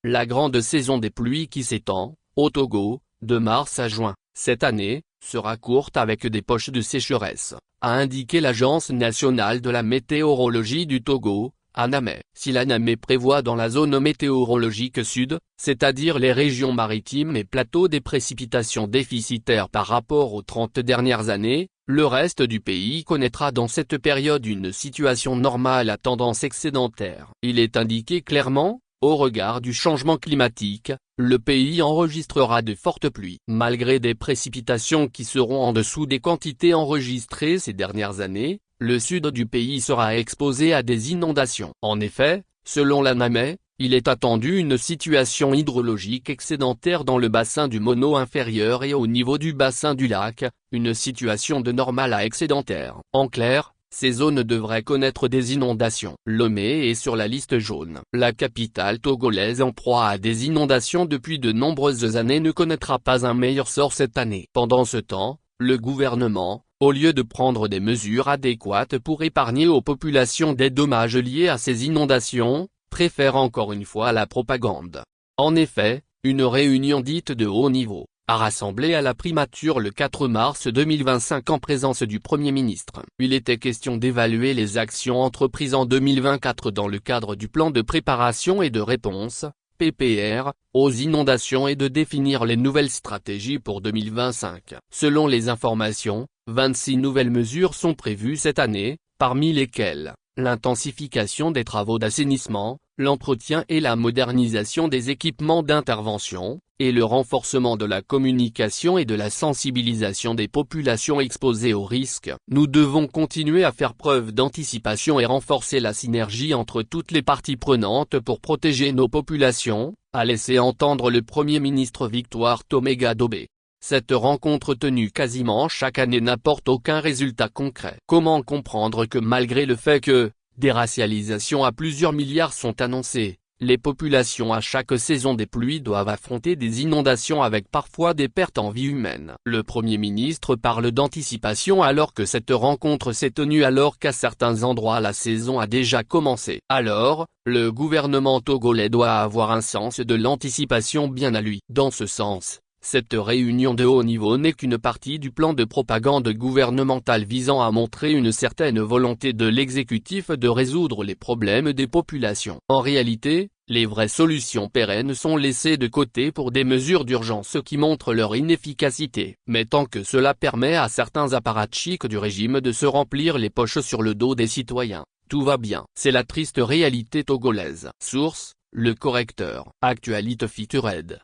la grande saison des pluies qui s'étend, au Togo, de mars à juin, cette année, sera courte avec des poches de sécheresse, a indiqué l'Agence nationale de la météorologie du Togo, ANAME. Si l'ANAME prévoit dans la zone météorologique sud, c'est-à-dire les régions maritimes et plateaux, des précipitations déficitaires par rapport aux 30 dernières années, le reste du pays connaîtra dans cette période une situation normale à tendance excédentaire. Il est indiqué clairement, au regard du changement climatique, le pays enregistrera de fortes pluies. Malgré des précipitations qui seront en dessous des quantités enregistrées ces dernières années, le sud du pays sera exposé à des inondations. En effet, selon l'ANAME, il est attendu une situation hydrologique excédentaire dans le bassin du Mono inférieur et au niveau du bassin du lac, une situation de normale à excédentaire. En clair, ces zones devraient connaître des inondations. Lomé est sur la liste jaune. La capitale togolaise, en proie à des inondations depuis de nombreuses années, ne connaîtra pas un meilleur sort cette année. Pendant ce temps, le gouvernement, au lieu de prendre des mesures adéquates pour épargner aux populations des dommages liés à ces inondations, préfère encore une fois la propagande. En effet, une réunion dite de haut niveau a rassemblé à la primature le 4 mars 2025 en présence du Premier ministre. Il était question d'évaluer les actions entreprises en 2024 dans le cadre du plan de préparation et de réponse, PPR, aux inondations et de définir les nouvelles stratégies pour 2025. Selon les informations, 26 nouvelles mesures sont prévues cette année, parmi lesquelles l'intensification des travaux d'assainissement, l'entretien et la modernisation des équipements d'intervention, et le renforcement de la communication et de la sensibilisation des populations exposées aux risques. Nous devons continuer à faire preuve d'anticipation et renforcer la synergie entre toutes les parties prenantes pour protéger nos populations, a laissé entendre le Premier ministre Victoire Toméga-Dobé. Cette rencontre tenue quasiment chaque année n'apporte aucun résultat concret. Comment comprendre que malgré le fait que des racialisations à plusieurs milliards sont annoncées, les populations à chaque saison des pluies doivent affronter des inondations avec parfois des pertes en vie humaine? Le Premier ministre parle d'anticipation alors que cette rencontre s'est tenue alors qu'à certains endroits la saison a déjà commencé. Alors, le gouvernement togolais doit avoir un sens de l'anticipation bien à lui. Dans ce sens, cette réunion de haut niveau n'est qu'une partie du plan de propagande gouvernemental visant à montrer une certaine volonté de l'exécutif de résoudre les problèmes des populations. En réalité, les vraies solutions pérennes sont laissées de côté pour des mesures d'urgence qui montrent leur inefficacité. Mais tant que cela permet à certains apparatchiks du régime de se remplir les poches sur le dos des citoyens, tout va bien. C'est la triste réalité togolaise. Source: Le Correcteur. Actualité Featured.